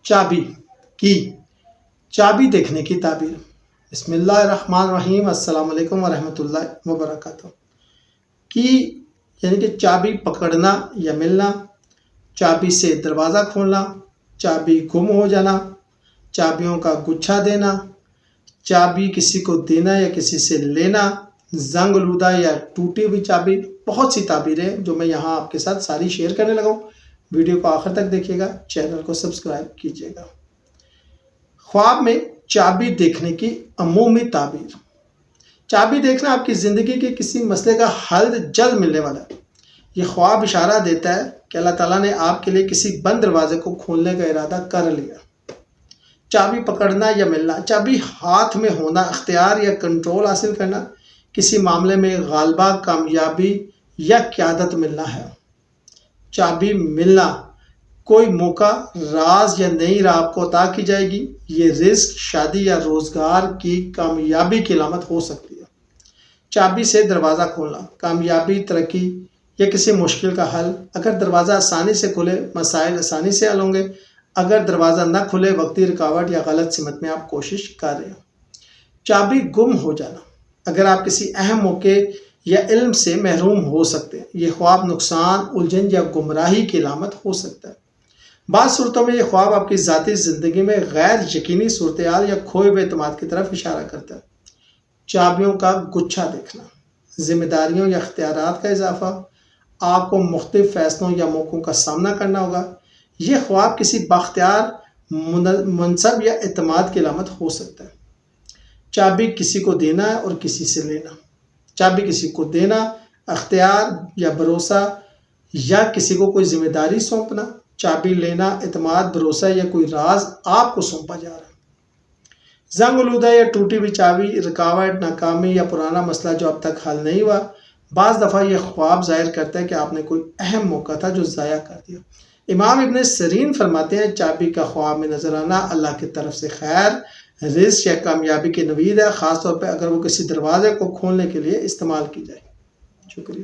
چابی کی چابی دیکھنے کی تعبیر۔ بسم اللہ الرحمن الرحیم، السلام علیکم ورحمۃ اللہ وبرکاتہ۔ کی یعنی کہ چابی پکڑنا یا ملنا، چابی سے دروازہ کھولنا، چابی گم ہو جانا، چابیوں کا گچھا دینا، چابی کسی کو دینا یا کسی سے لینا، زنگ آلودہ یا ٹوٹی ہوئی چابی۔ بہت سی تعبیریں جو میں یہاں آپ کے ساتھ ساری شیئر کرنے لگا ہوں۔ ویڈیو کو آخر تک دیکھیے گا، چینل کو سبسکرائب کیجیے گا۔ خواب میں چابی دیکھنے کی عمومی تعبیر۔ چابی دیکھنا آپ کی زندگی کے کسی مسئلے کا حل جلد ملنے والا ہے۔ یہ خواب اشارہ دیتا ہے کہ اللہ تعالیٰ نے آپ کے لیے کسی بند دروازے کو کھولنے کا ارادہ کر لیا۔ چابی پکڑنا یا ملنا، چابی ہاتھ میں ہونا، اختیار یا کنٹرول حاصل کرنا، کسی معاملے میں غالبہ، کامیابی یا قیادت ملنا ہے۔ چابی ملنا، کوئی موقع، راز یا نئی راہ آپ کو عطا کی جائے گی۔ یہ رزق، شادی یا روزگار کی کامیابی کی علامت ہو سکتی ہے۔ چابی سے دروازہ کھولنا، کامیابی، ترقی یا کسی مشکل کا حل۔ اگر دروازہ آسانی سے کھلے، مسائل آسانی سے حل ہوں گے۔ اگر دروازہ نہ کھلے، وقتی رکاوٹ یا غلط سمت میں آپ کوشش کر رہے ہیں۔ چابی گم ہو جانا، اگر آپ کسی اہم موقع یا علم سے محروم ہو سکتے ہیں۔ یہ خواب نقصان، الجھن یا گمراہی کی علامت ہو سکتا ہے۔ بعض صورتوں میں یہ خواب آپ کی ذاتی زندگی میں غیر یقینی صورتحال یا کھوئے ہوئے اعتماد کی طرف اشارہ کرتا ہے۔ چابیوں کا گچھا دیکھنا، ذمہ داریوں یا اختیارات کا اضافہ، آپ کو مختلف فیصلوں یا موقعوں کا سامنا کرنا ہوگا۔ یہ خواب کسی بااختیار منصب یا اعتماد کی علامت ہو سکتا ہے۔ چابی کسی کو دینا اور کسی سے لینا، چابی کسی کو دینا، اختیار یا بھروسہ یا کسی کو کوئی ذمہ داری سونپنا۔ چابی لینا، اعتماد، بھروسہ یا کوئی راز آپ کو سونپا جا رہا ہے۔ زنگ آلودہ یا ٹوٹی ہوئی چابی، رکاوٹ، ناکامی یا پرانا مسئلہ جو اب تک حل نہیں ہوا۔ بعض دفعہ یہ خواب ظاہر کرتا ہے کہ آپ نے کوئی اہم موقع تھا جو ضائع کر دیا۔ امام ابن سیرین فرماتے ہیں، چابی کا خواب میں نظر آنا اللہ کی طرف سے خیر، رزق یا کامیابی کی نوید ہے، خاص طور پہ اگر وہ کسی دروازے کو کھولنے کے لیے استعمال کی جائے۔ شکریہ۔